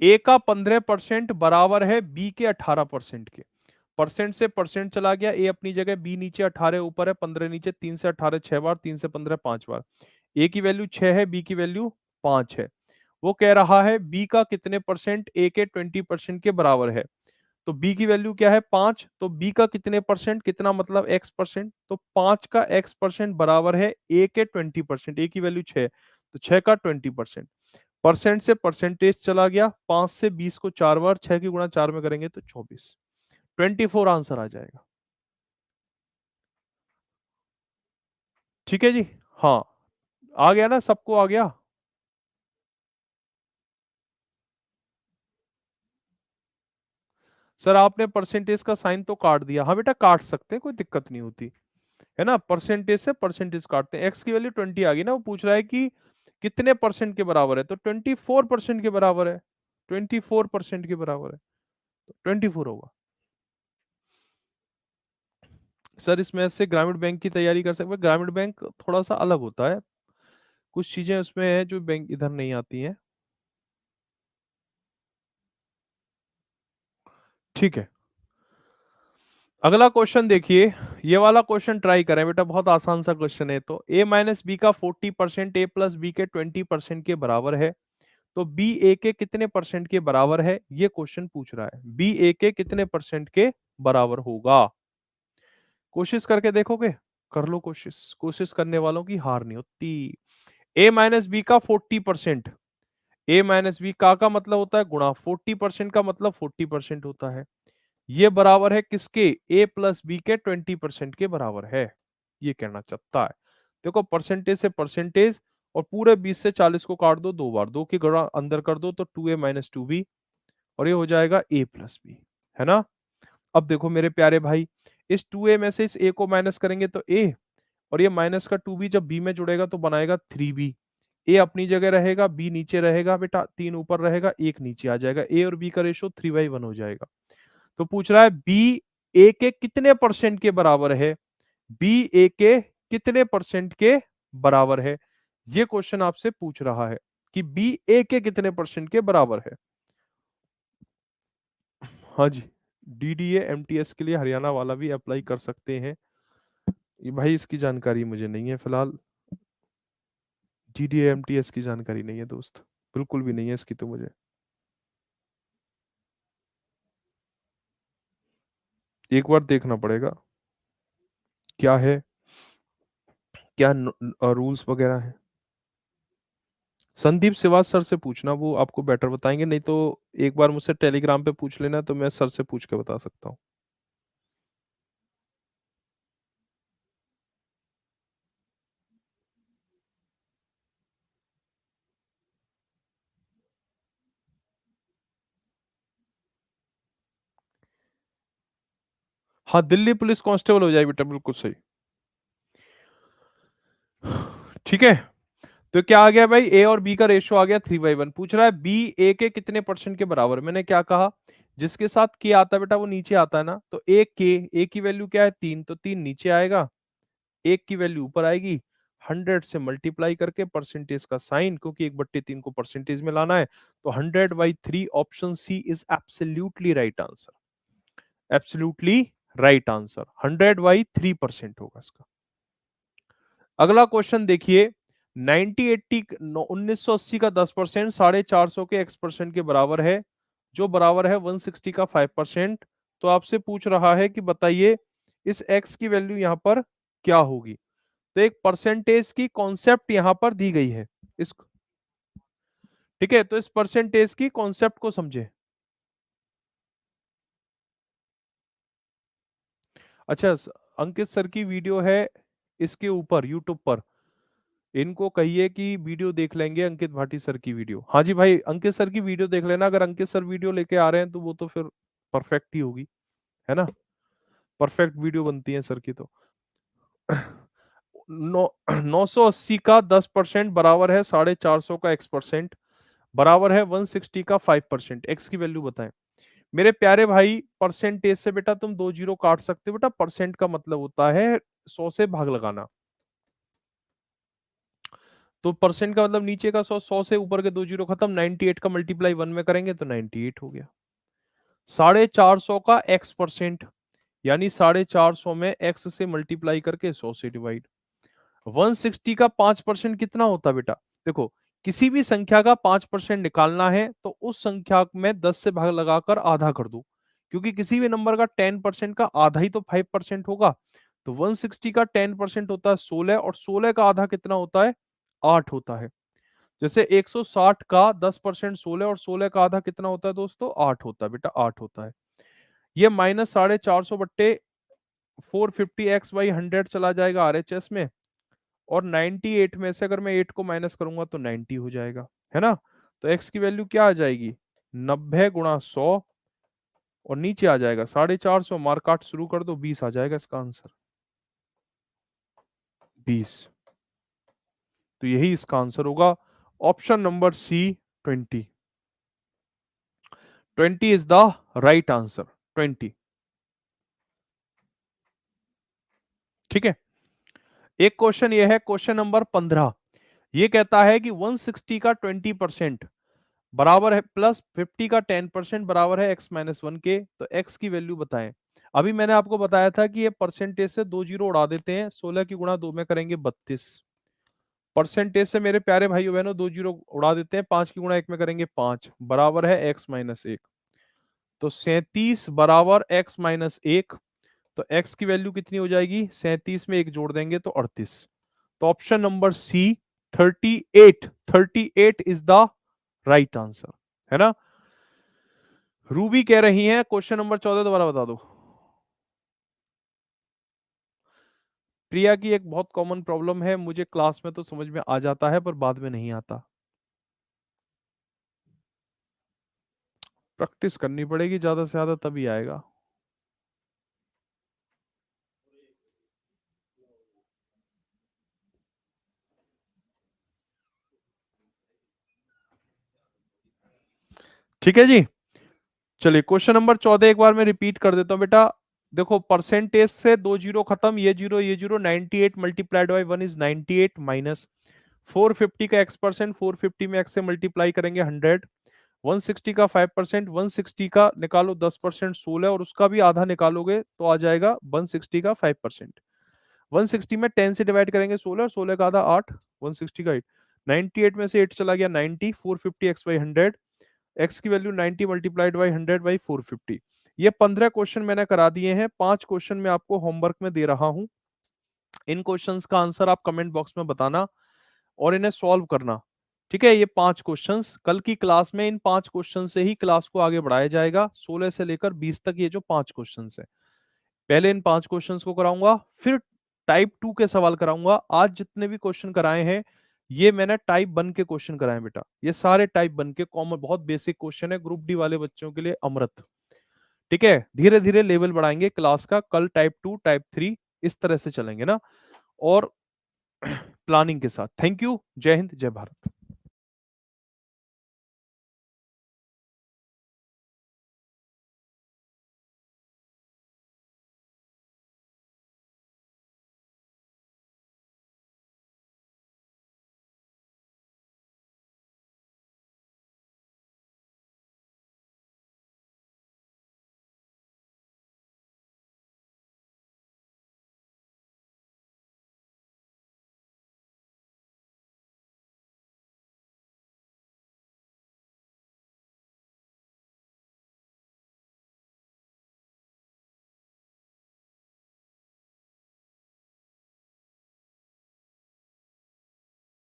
ए का 15% बराबर है बी के 18% के। परसेंट से परसेंट चला गया, ए अपनी जगह, बी नीचे, 18 ऊपर है, 15 नीचे, 3 से 18 6 बार, 3 से 15 5 बार। ए की वैल्यू 6 है, बी की वैल्यू 5 है। वो कह रहा है बी का कितने परसेंट ए के 20% के बराबर है। तो बी की वैल्यू क्या है? 5, तो बी का कितने परसेंट, कितना मतलब एक्स परसेंट, तो 5 का एक्स परसेंट बराबर है ए के 20%। ए की वैल्यू 6, तो 6 का 20%। परसेंट से परसेंटेज चला गया, 5 से 20 को 4 बार, 6 की गुणा 4 में करेंगे तो 24, 24 आंसर आ जाएगा। ठीक है जी। हाँ, आ गया ना, सबको आ गया। सर आपने परसेंटेज का साइन तो काट दिया, हाँ बेटा काट सकते हैं, कोई दिक्कत नहीं होती है ना। परसेंटेज से परसेंटेज काटते हैं, एक्स की वैल्यू 20 आ गई ना, वो पूछ रहा है कि कितने परसेंट के बराबर है, तो 24% के बराबर है, 24% के बराबर है, तो 24 होगा। सर इसमें से ग्रामीण बैंक की तैयारी कर सकते हैं, ग्रामीण बैंक थोड़ा सा अलग होता है, कुछ चीजें उसमें है जो बैंक इधर नहीं आती हैं। ठीक है, अगला क्वेश्चन देखिए, ये वाला क्वेश्चन ट्राई करें बेटा, बहुत आसान सा क्वेश्चन है। तो a माइनस बी का 40% a प्लस बी के 20% के बराबर है, तो बी ए के कितने परसेंट के बराबर है, ये क्वेश्चन पूछ रहा है। बी ए के कितने परसेंट के बराबर होगा, कोशिश करके देखोगे, कर लो कोशिश, कोशिश करने वालों की हार नहीं होती। ए माइनस बी का 40%, ए माइनस बी का मतलब होता है गुणा, 40% का मतलब 40% होता है, ये बराबर है किसके, ए प्लस बी के 20% के बराबर है, ये कहना चाहता है। देखो परसेंटेज से परसेंटेज, और पूरे 20 से 40 को काट दो दो बार, दो की गणा अंदर कर दो तो 2a माइनस टू बी, और ये हो जाएगा a प्लस बी, है ना। अब देखो मेरे प्यारे भाई, इस 2a में से इस a को माइनस करेंगे तो a, और ये माइनस का 2b जब b में जुड़ेगा तो बनाएगा 3b, a अपनी जगह रहेगा, b नीचे रहेगा बेटा, 3 ऊपर रहेगा, 1 नीचे आ जाएगा, a और b का रेशो 3/1 हो जाएगा। तो पूछ रहा है बी ए के कितने परसेंट के बराबर है, बी ए के कितने परसेंट के बराबर है, ये क्वेश्चन आपसे पूछ रहा है कि बी ए के कितने परसेंट के बराबर है। हाँ जी, डीडीए एमटीएस के लिए हरियाणा वाला भी अप्लाई कर सकते हैं, ये भाई इसकी जानकारी मुझे नहीं है फिलहाल, डीडीए एमटीएस की जानकारी नहीं है दोस्त, बिल्कुल भी नहीं है इसकी तो मुझे, एक बार देखना पड़ेगा क्या है, क्या रूल्स वगैरह है। संदीप सिवाच सर से पूछना, वो आपको बेटर बताएंगे, नहीं तो एक बार मुझसे टेलीग्राम पे पूछ लेना, तो मैं सर से पूछ के बता सकता हूँ। हाँ, दिल्ली पुलिस कांस्टेबल हो जाए बेटा, बिल्कुल सही। ठीक है, तो क्या आ गया भाई, ए और बी का रेशियो आ गया 3/1, पूछ रहा है बी ए के कितने परसेंट के बराबर, मैंने क्या कहा, जिसके साथ के आता है बेटा वो नीचे आता है ना, तो ए के, ए की वैल्यू क्या है 3, तो 3 नीचे आएगा, एक की वैल्यू ऊपर आएगी, 100 से मल्टीप्लाई करके परसेंटेज का साइन, क्योंकि 1/3 को परसेंटेज में लाना है, तो 100/3, option C is absolutely right answer, absolutely right answer, 100/3% होगा इसका। अगला क्वेश्चन देखिए, 9080 1980 का 10% 450 के x% के बराबर है, जो बराबर है 160 का 5%, तो आपसे पूछ रहा है कि बताइए इस x की वैल्यू यहां पर क्या होगी। तो एक परसेंटेज की कॉन्सेप्ट यहां पर दी गई है इस, ठीक है, तो इस परसेंटेज की कॉन्सेप्ट को समझे। अच्छा, अंकित सर की वीडियो है इसके ऊपर यूट्यूब पर, इनको कहिए कि वीडियो देख लेंगे अंकित भाटी सर की वीडियो। हाँ जी भाई, अंकित सर की वीडियो देख लेना, अगर अंकित सर वीडियो लेके आ रहे हैं तो वो तो फिर परफेक्ट ही होगी, है ना, परफेक्ट वीडियो बनती है सर की तो। नौ 980 का 10% बराबर है 450 का x%, बराबर है 160 का 5%, एक्स की वैल्यू बताएं। मेरे प्यारे भाई, परसेंटेज से बेटा तुम दो जीरो काट सकते हो बेटा, परसेंट का मतलब होता है 100 से भाग लगाना, तो परसेंट का मतलब नीचे का 100, 100 से ऊपर के दो जीरो खत्म, 98 का मल्टीप्लाई 1 में करेंगे तो 98 हो गया। 450 का x%, यानी 450 में x से मल्टीप्लाई करके 100 से डिवाइड, 160 का 5% कितना होता बेटा, देखो किसी भी संख्या का 5% निकालना है तो उस संख्या में 10 से भाग लगाकर आधा कर दो, क्योंकि किसी भी नंबर का 10% का आधा ही तो 5% होगा, तो 160 का 10% होता है 16, और 16 का आधा कितना होता है 8 होता है, जैसे 160 का 10% 16 और 16 का आधा कितना होता है दोस्तों? 8 होता है बेटा, 8 होता है। ये माइनस 450 बट्टे 450 x/100 चला जाएगा आरएचएस में, और 98 में से अगर मैं 8 को माइनस करूंगा तो 90 हो जाएगा, है ना? तो x की वैल्यू क्या आ जाएगी? 90 गुणा 100, और नीचे आ जाएगा 450, मार्क काट शुरू कर दो, 20 आ जाएगा इसका आंसर, 20। तो यही इसका आंसर होगा, option number C, 20। 20 is the right answer, 20। ठीक है। एक क्वेश्चन ये है, क्वेश्चन नंबर 15। ये कहता है कि 160 का 20% बराबर है प्लस 50 का 10% बराबर है x-1 के, तो x की वैल्यू बताएं। अभी मैंने आपको बताया था कि ये परसेंटेज से 2 जीरो उड़ा देते हैं, 16 की गुणा 2 में करेंगे 32। परसेंटेज से मेरे प्यारे भाइयों बहनों 2 जीरो उड़ा देते हैं, 5 की गुणा 1 में करेंगे 5, बराबर है x-1। तो 37 बराबर x-1। तो x की वैल्यू कितनी हो जाएगी? 37 में 1 जोड़ देंगे तो 38। तो option number C, 38, 38 is the right answer, है ना? रूबी कह रही हैं क्वेश्चन नंबर 14 दोबारा बता दो। प्रिया की एक बहुत कॉमन प्रॉब्लम है, मुझे क्लास में तो समझ में आ जाता है पर बाद में नहीं आता। प्रैक्टिस करनी पड़ेगी ज्यादा से ज्यादा, तभी आएगा। ठीक है जी। चलिए क्वेश्चन नंबर 14 एक बार मैं रिपीट कर देता हूं बेटा। देखो परसेंटेज से 2 जीरो खत्म, ये zero 98 multiplied by 1 is 98 minus 450 का x%, 450 में x से मल्टीप्लाई करेंगे 100, 160 का 5%, 160 का निकालो 10% 16, और उसका भी आधा निकालोगे तो आ जाएगा 160 का 5%। 160 में 10 से डिवाइड करेंगे 16, और 16 का आधा 8, 160 का 8, 98 में से 8 चला गया 90, 450 x/100, x की वैल्यू 90 मल्टीप्लाइड बाई 100 बाई 450। ये 15 क्वेश्चन मैंने करा दिए हैं, 5 क्वेश्चन मैं आपको होमवर्क में दे रहा हूं। इन क्वेश्चंस का आंसर आप कमेंट बॉक्स में बताना और इन्हें सॉल्व करना। ठीक है, ये 5 क्वेश्चंस कल की क्लास में, इन 5 क्वेश्चन से ही क्लास को आगे बढ़ाया जाएगा, 16 से लेकर 20 तक ये जो 5 क्वेश्चंस है। पहले इन 5 क्वेश्चंस को कराऊंगा, फिर टाइप 2 के सवाल कराऊंगा। आज जितने भी क्वेश्चन कराए हैं ये मैंने टाइप 1 के क्वेश्चन कराए बेटा, ये सारे टाइप 1 के कॉमन बहुत बेसिक क्वेश्चन है, ग्रुप डी वाले बच्चों के लिए अमृत। ठीक है, धीरे धीरे लेवल बढ़ाएंगे क्लास का, कल टाइप 2 टाइप 3 इस तरह से चलेंगे ना, और प्लानिंग के साथ। थैंक यू, जय हिंद जय भारत।